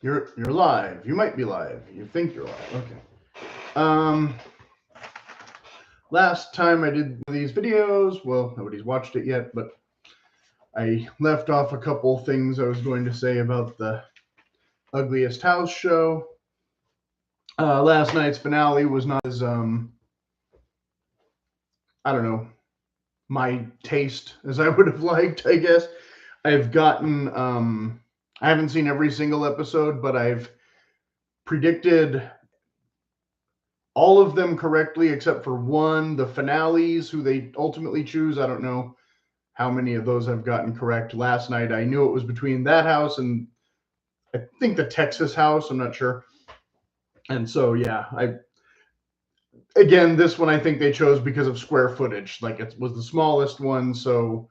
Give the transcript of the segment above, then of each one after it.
You're live. You might be live. You think you're live. Okay. Um, last time I did these videos, well, nobody's watched it yet, but I left off a couple things I was going to say about the Ugliest House show. Last night's finale was not as I don't know, my taste as I would have liked, I guess. I've gotten I haven't seen every single episode, but I've predicted all of them correctly except for one, the finales, who they ultimately choose. I don't know how many of those I've gotten correct. Last night, I knew it was between that house and I think the Texas house. I'm not sure. And so, yeah, again, this one I think they chose because of square footage. Like it was the smallest one, so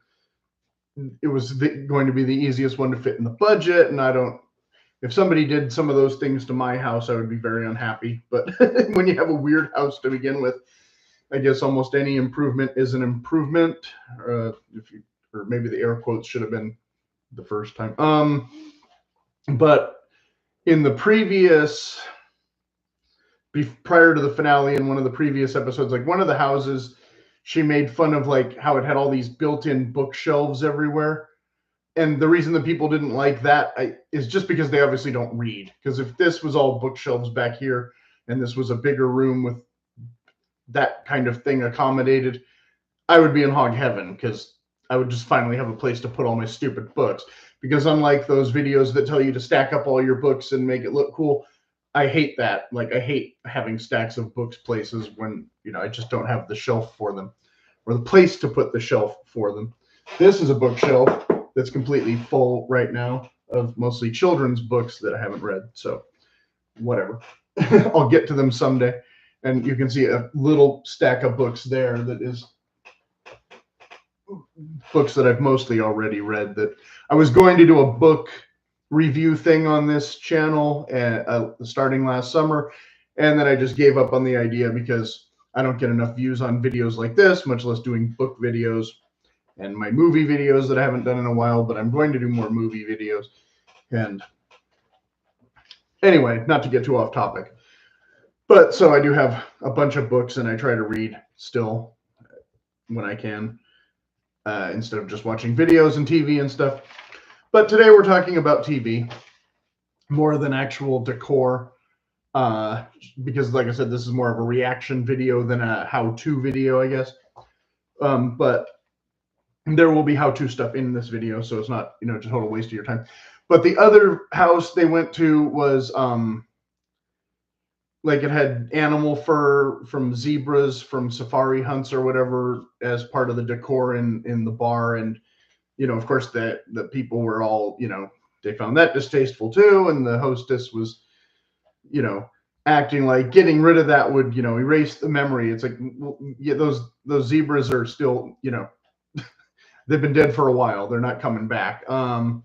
it was going to be the easiest one to fit in the budget. And I don't, if somebody did some of those things to my house, I would be very unhappy. But when you have a weird house to begin with, I guess almost any improvement is an improvement. If you, or maybe the air quotes should have been the first time. But in the previous, prior to the finale, in one of the previous episodes, like one of the houses, she made fun of like how it had all these built-in bookshelves everywhere. And the reason that people didn't like that is just because they obviously don't read. Because if this was all bookshelves back here and this was a bigger room with that kind of thing accommodated, I would be in hog heaven because I would just finally have a place to put all my stupid books. Because unlike those videos that tell you to stack up all your books and make it look cool, I hate that. Like I hate having stacks of books places when, I just don't have the shelf for them or the place to put the shelf for them. This is a bookshelf that's completely full right now of mostly children's books that I haven't read. So whatever. I'll get to them someday. And you can see a little stack of books there that is books that I've mostly already read. That I was going to do a book review thing on this channel starting last summer, and then I just gave up on the idea because I don't get enough views on videos like this, much less doing book videos and my movie videos that I haven't done in a while, but I'm going to do more movie videos. And anyway, not to get too off topic, but so I do have a bunch of books and I try to read still when I can, instead of just watching videos and TV and stuff. But today we're talking about TV more than actual decor, because like I said, this is more of a reaction video than a how-to video, I guess. But there will be how-to stuff in this video, so it's not, just a total waste of your time. But the other house they went to was like it had animal fur from zebras from safari hunts or whatever as part of the decor in the bar. And of course the people were all, they found that distasteful too, and the hostess was, acting like getting rid of that would, erase the memory. It's like, well, yeah, those zebras are still, they've been dead for a while. They're not coming back. And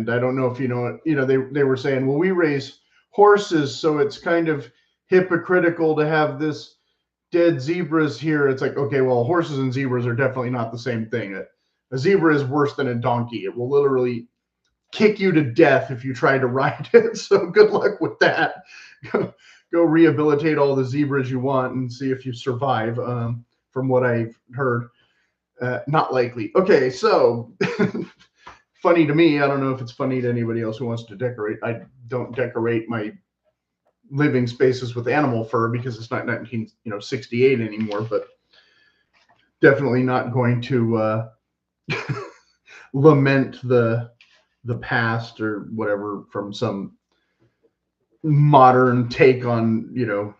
I don't know if they were saying, well, we raise horses, so it's kind of hypocritical to have this dead zebras here. It's like, okay, well, horses and zebras are definitely not the same thing. A zebra is worse than a donkey. It will literally kick you to death if you try to ride it. So good luck with that. Go rehabilitate all the zebras you want and see if you survive. From what I've heard, not likely. Okay, so funny to me. I don't know if it's funny to anybody else who wants to decorate. I don't decorate my living spaces with animal fur because it's not 1968 anymore. But definitely not going to lament the past or whatever from some modern take on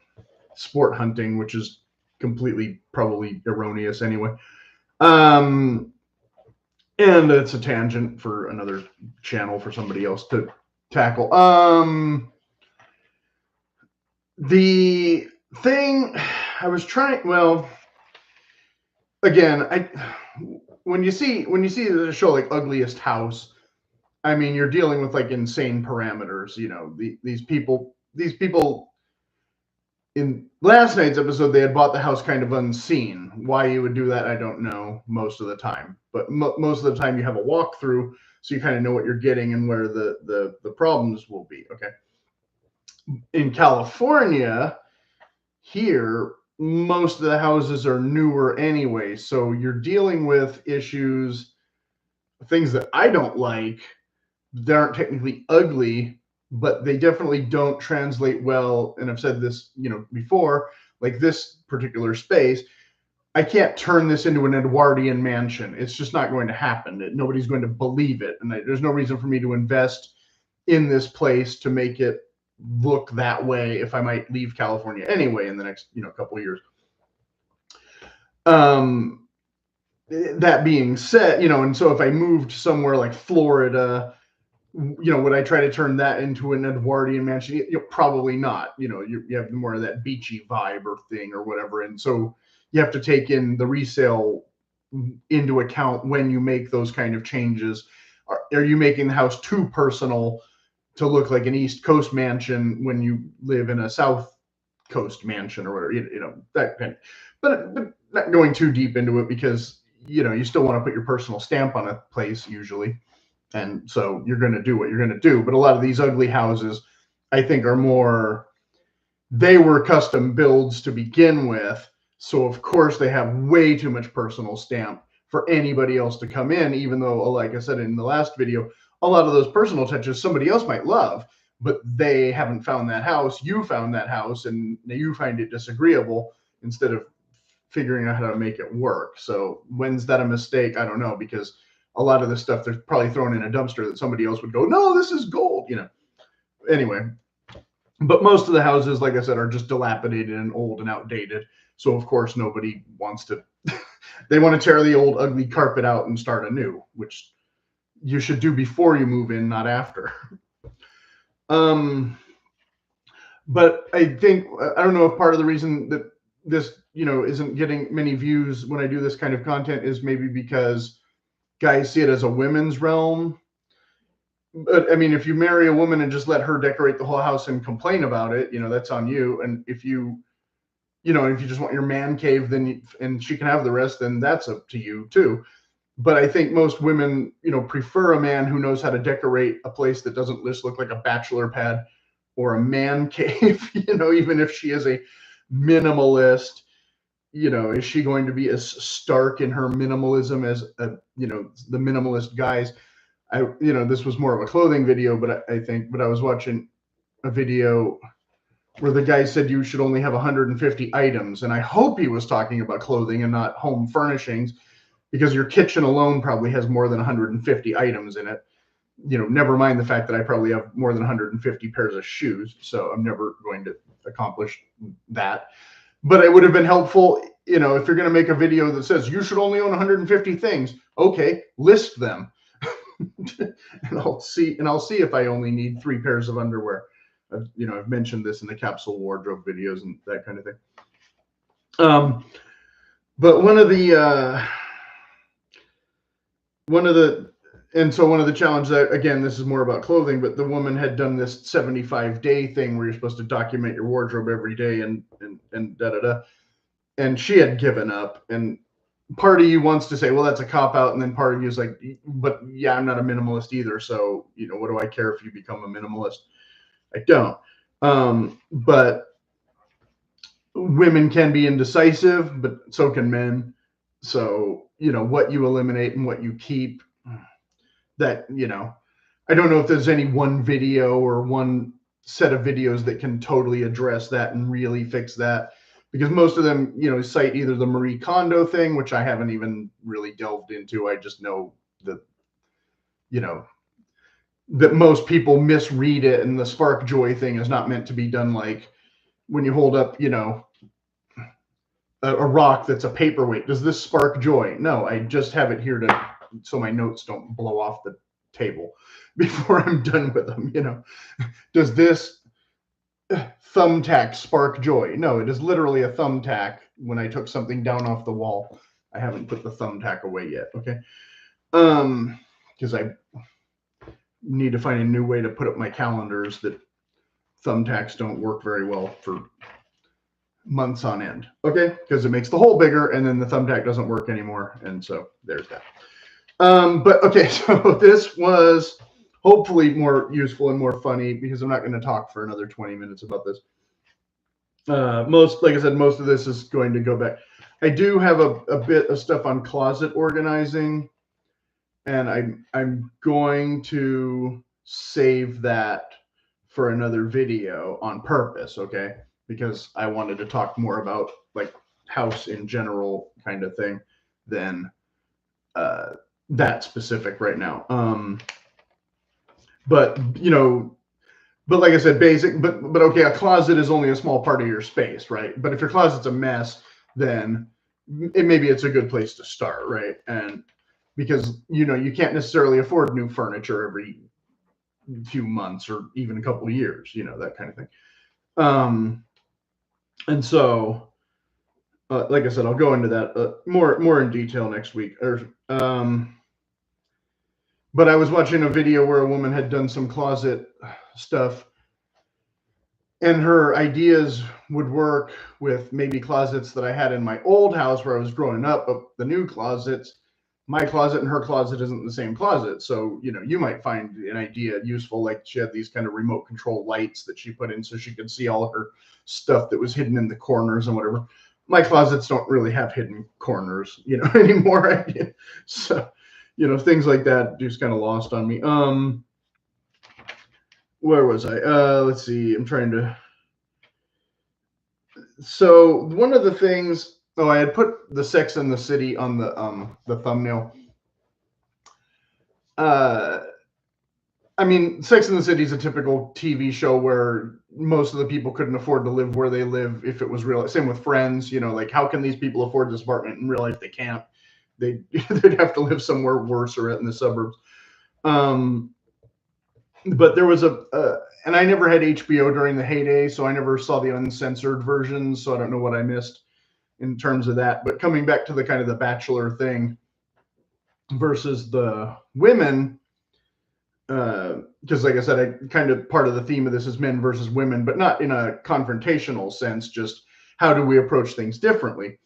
sport hunting, which is completely probably erroneous anyway. And it's a tangent for another channel for somebody else to tackle. The thing I was trying, well, again, when you see the show like Ugliest House, I mean, you're dealing with like insane parameters. These people in last night's episode, they had bought the house kind of unseen. Why you would do that, I don't know most of the time. But most of the time, you have a walkthrough, so you kind of know what you're getting and where the problems will be. Okay. In California, here, most of the houses are newer anyway, so you're dealing with issues, things that I don't like. They aren't technically ugly, but they definitely don't translate well. And I've said this, before, like this particular space, I can't turn this into an Edwardian mansion. It's just not going to happen. Nobody's going to believe it. And there's no reason for me to invest in this place to make it look that way if I might leave California anyway in the next, couple of years. That being said, and so if I moved somewhere like Florida, would I try to turn that into an Edwardian mansion? Probably not. You have more of that beachy vibe or thing or whatever. And so you have to take in the resale into account when you make those kind of changes. Are you making the house too personal to look like an East Coast mansion when you live in a South Coast mansion or whatever, that kind of, but not going too deep into it because, you still want to put your personal stamp on a place usually. And so you're going to do what you're going to do. But a lot of these ugly houses, I think, they were custom builds to begin with. So, of course, they have way too much personal stamp for anybody else to come in, even though, like I said in the last video, a lot of those personal touches somebody else might love, but they haven't found that house. You found that house and you find it disagreeable instead of figuring out how to make it work. So when's that a mistake? I don't know, because a lot of this stuff they're probably thrown in a dumpster that somebody else would go, no, this is gold, Anyway, but most of the houses, like I said, are just dilapidated and old and outdated. So of course nobody wants to. They want to tear the old ugly carpet out and start anew, which you should do before you move in, not after. But I think, I don't know if part of the reason that this, isn't getting many views when I do this kind of content is maybe because guys see it as a women's realm. But I mean, if you marry a woman and just let her decorate the whole house and complain about it, that's on you. And if you just want your man cave, and she can have the rest, then that's up to you too. But I think most women, prefer a man who knows how to decorate a place that doesn't just look like a bachelor pad or a man cave, even if she is a minimalist, is she going to be as stark in her minimalism as, the minimalist guys? This was more of a clothing video, but I was watching a video where the guy said you should only have 150 items. And I hope he was talking about clothing and not home furnishings, because your kitchen alone probably has more than 150 items in it. Never mind the fact that I probably have more than 150 pairs of shoes. So I'm never going to accomplish that. But it would have been helpful, if you're going to make a video that says you should only own 150 things, okay, list them. and I'll see if I only need 3 pairs of underwear. I've mentioned this in the capsule wardrobe videos and that kind of thing. But one of the challenges, again, this is more about clothing, but the woman had done this 75-day thing where you're supposed to document your wardrobe every day and and she had given up. And part of you wants to say, well, that's a cop out, and then part of you is like, but yeah, I'm not a minimalist either, so what do I care if you become a minimalist? I don't. But women can be indecisive, but so can men. So what you eliminate and what you keep, that I don't know if there's any one video or one set of videos that can totally address that and really fix that, because most of them cite either the Marie Kondo thing, which I haven't even really delved into. I just know that that most people misread it, and the spark joy thing is not meant to be done like when you hold up a rock that's a paperweight. Does this spark joy? No, I just have it here so my notes don't blow off the table before I'm done with them. Does this thumbtack spark joy? No, it is literally a thumbtack. When I took something down off the wall, I haven't put the thumbtack away yet. Okay. Because I need to find a new way to put up my calendars that thumbtacks don't work very well for months on end. Okay, because it makes the hole bigger, and then the thumbtack doesn't work anymore, and so there's that. But okay, so this was hopefully more useful and more funny because I'm not going to talk for another 20 minutes about this. Like I said, most of this is going to go back. I do have a bit of stuff on closet organizing, and I'm going to save that for another video on purpose, okay? Because I wanted to talk more about like house in general kind of thing than that specific right now. But but like I said, basic, but okay, a closet is only a small part of your space, right? But if your closet's a mess, then maybe it's a good place to start, right? And because you can't necessarily afford new furniture every few months or even a couple of years, that kind of thing. And so, like I said, I'll go into that more in detail next week. But I was watching a video where a woman had done some closet stuff, and her ideas would work with maybe closets that I had in my old house where I was growing up, but the new closets, my closet and her closet isn't the same closet. So, you might find an idea useful. Like she had these kind of remote control lights that she put in so she could see all of her stuff that was hidden in the corners and whatever. My closets don't really have hidden corners, anymore. So, things like that just kind of lost on me. Where was I? Let's see. I'm trying to. So one of the things. Oh, I had put the Sex and the City on the thumbnail. I mean, Sex and the City is a typical TV show where most of the people couldn't afford to live where they live if it was real. Same with Friends. Like how can these people afford this apartment? In real life, they can't. They'd have to live somewhere worse or out in the suburbs. But there was and I never had HBO during the heyday, so I never saw the uncensored versions, so I don't know what I missed in terms of that. But coming back to the kind of the Bachelor thing versus the women, because like I said, I kind of part of the theme of this is men versus women, but not in a confrontational sense, just how do we approach things differently?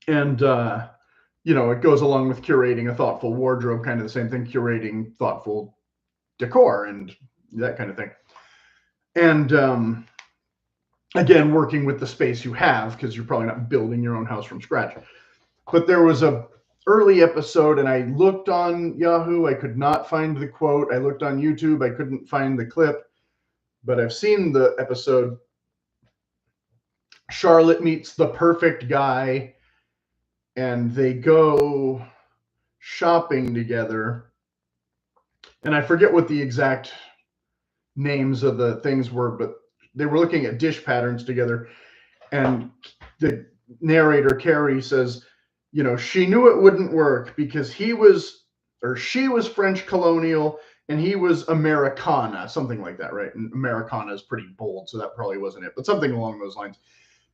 And it goes along with curating a thoughtful wardrobe, kind of the same thing, curating thoughtful decor and that kind of thing. And again, working with the space you have, because you're probably not building your own house from scratch. But there was a early episode, and I looked on Yahoo, I could not find the quote. I looked on YouTube, I couldn't find the clip, but I've seen the episode. Charlotte meets the perfect guy, and they go shopping together. And I forget what the exact names of the things were, but they were looking at dish patterns together. And the narrator, Carrie, says, she knew it wouldn't work because she was French colonial and he was Americana, something like that, right? And Americana is pretty bold, so that probably wasn't it, but something along those lines.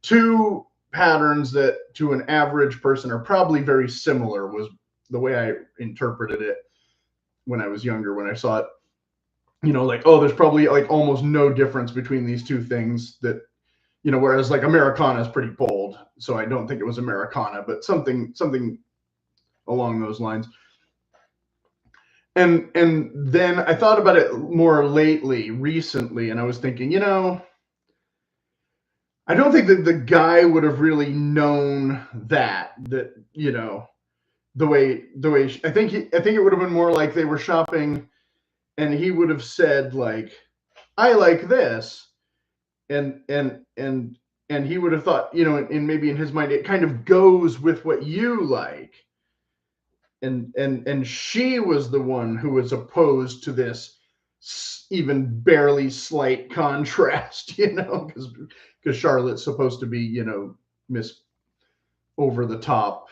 Two patterns that to an average person are probably very similar was the way I interpreted it when I was younger, when I saw it, like, oh, there's probably like almost no difference between these two things that, whereas like Americana is pretty bold. So I don't think it was Americana, but something along those lines. And then I thought about it more recently, and I was thinking, I don't think that the guy would have really known that, the way I think it would have been more like they were shopping and he would have said like, I like this. And he would have thought, and maybe in his mind, it kind of goes with what you like. And she was the one who was opposed to this even barely slight contrast, because Charlotte's supposed to be, Miss over the top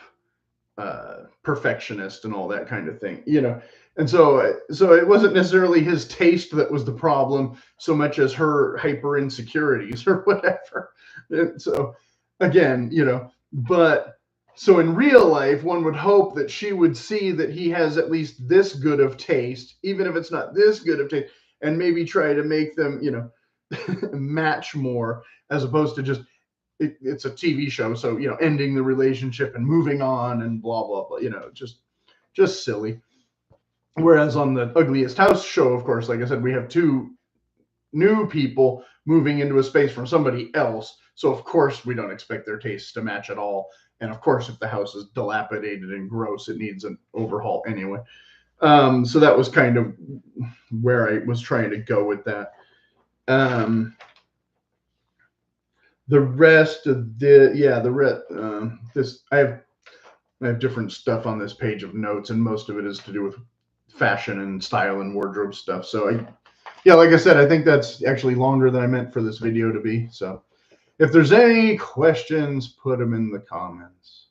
perfectionist and all that kind of thing, and so it wasn't necessarily his taste that was the problem so much as her hyper insecurities or whatever. And so again, but so in real life, one would hope that she would see that he has at least this good of taste, even if it's not this good of taste, and maybe try to make them, match more, as opposed to just it's a TV show, so ending the relationship and moving on and blah blah blah. Just silly. Whereas on the Ugliest House show, of course, like I said, we have two new people moving into a space from somebody else. So of course we don't expect their tastes to match at all. And of course, if the house is dilapidated and gross, it needs an overhaul anyway. So that was kind of where I was trying to go with that. The rest of this I have different stuff on this page of notes, and most of it is to do with fashion and style and wardrobe stuff. So like I said, I think that's actually longer than I meant for this video to be. So if there's any questions, put them in the comments.